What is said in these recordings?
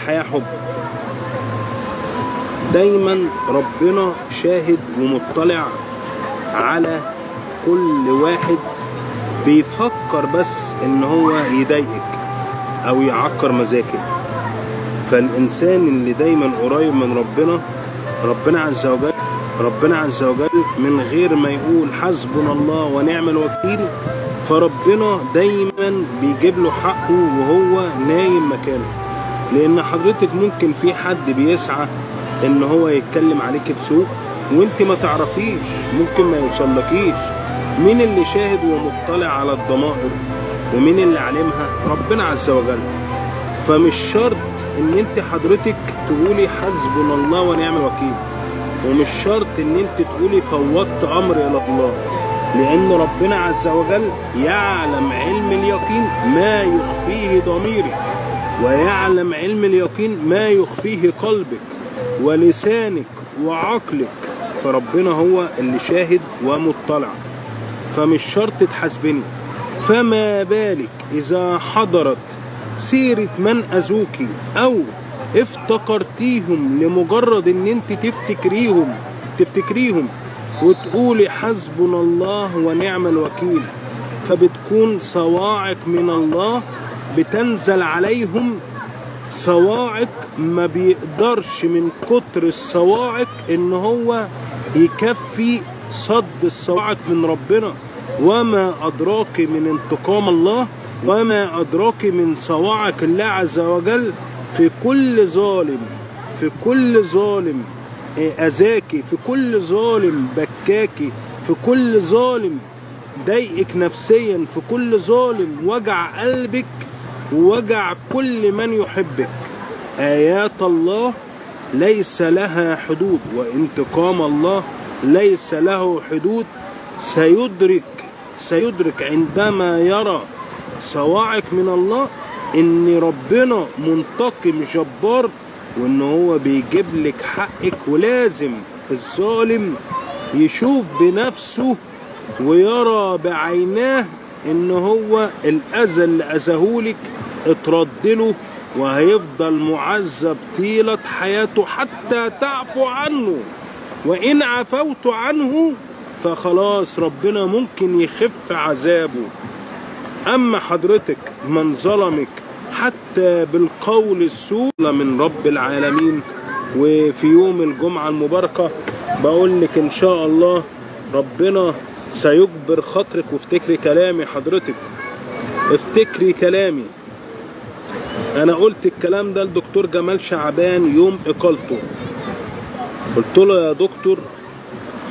الحياة حب. دايما ربنا شاهد ومطلع على كل واحد بيفكر بس ان هو يضايقك او يعكر مزاجك. فالانسان اللي دايما قريب من ربنا عز وجل من غير ما يقول حسبنا الله ونعم الوكيل، فربنا دايما بيجيب له حقه وهو نايم مكانه. لان حضرتك ممكن في حد بيسعى ان هو يتكلم عليك بسوء وانت ما تعرفيش، ممكن ما يوصلكيش. مين اللي شاهد ومطلع على الضمائر ومين اللي علمها؟ ربنا عز وجل. فمش شرط ان انت حضرتك تقولي حسبنا الله ونعم الوكيل، ومش شرط ان انت تقولي فوضت امر الى الله، لان ربنا عز وجل يعلم علم اليقين ما يخفيه ضميرك، ويعلم علم اليقين ما يخفيه قلبك ولسانك وعقلك. فربنا هو اللي شاهد ومطلع، فمش شرط تحاسبني. فما بالك إذا حضرت سيرة من أذوكي أو افتكرتيهم لمجرد ان انت تفتكريهم وتقولي حسبنا الله ونعم الوكيل، فبتكون صواعق من الله بتنزل عليهم. صواعق ما بيقدرش من كتر الصواعق ان هو يكفي صد الصواعق من ربنا. وما أدراك من انتقام الله، وما أدراك من صواعق الله عز وجل في كل ظالم أذاكي، في كل ظالم بكاكي، في كل ظالم ضايقك نفسيا، في كل ظالم وجع قلبك ووجع كل من يحبك. آيات الله ليس لها حدود، وانتقام الله ليس له حدود. سيدرك عندما يرى صواعق من الله ان ربنا منتقم جبار، وان هو بيجيب لك حقك. ولازم الظالم يشوف بنفسه ويرى بعيناه ان هو الاذى اللي اذاهولك اتردله، وهيفضل معذب طيلة حياته حتى تعفو عنه. وإن عفوت عنه فخلاص ربنا ممكن يخف عذابه. أما حضرتك من ظلمك حتى بالقول السوء من رب العالمين، وفي يوم الجمعة المباركة بقول لك إن شاء الله ربنا سيجبر خاطرك. وافتكري كلامي حضرتك، افتكري كلامي. أنا قلت الكلام ده لدكتور جمال شعبان يوم إقالته، قلت له يا دكتور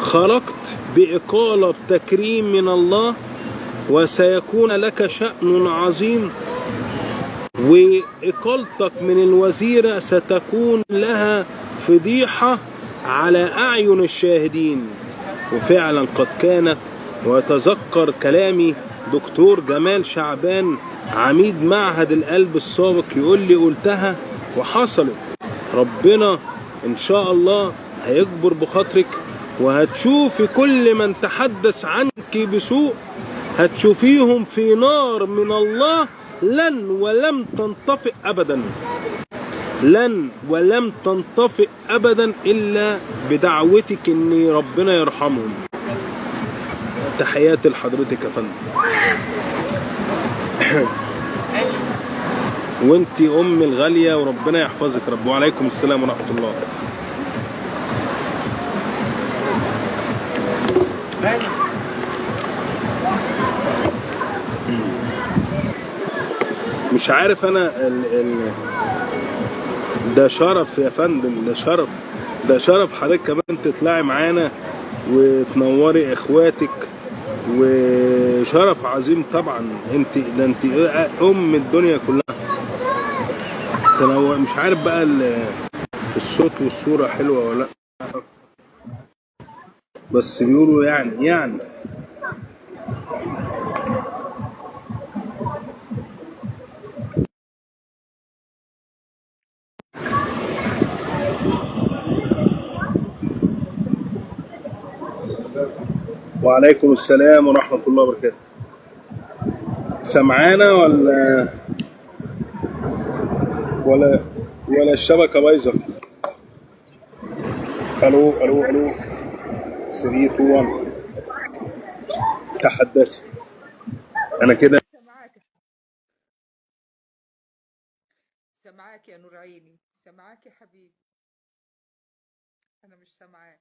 خرجت بإقالة بتكريم من الله، وسيكون لك شأن عظيم، وإقالتك من الوزيرة ستكون لها فضيحة على أعين الشاهدين. وفعلا قد كانت. وتذكر كلامي دكتور جمال شعبان عميد معهد القلب السابق يقول لي قلتها وحصلت. ربنا إن شاء الله هيجبر بخاطرك، وهتشوفي كل من تحدث عنك بسوء هتشوفيهم في نار من الله لن ولم تنطفئ أبدا، لن ولم تنطفئ أبدا إلا بدعوتك إن ربنا يرحمهم. تحياتي لحضرتك يا فندم. وانتي أمي الغالية وربنا يحفظك رب. وعليكم السلام ورحمة الله. مش عارف انا ده شرف يا فندم، ده شرف حضرتك كمان تطلعي معانا وتنوري اخواتك، وشرف عظيم طبعا. انت ام الدنيا كلها تنور. مش عارف بقى الصوت والصورة حلوة ولا لا، بس بيقولوا يعني وعليكم السلام ورحمة الله وبركاته. سمعانا ولا ولا الشبكة بايظة. الو الو الو. 3 2 1. تحدثي. انا كده. سامعاك. سامعاك يا نور عيني، سامعاك يا حبيبي. انا مش سامعاك.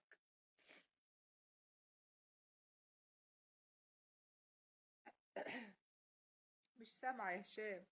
مش سامعة يا هشام.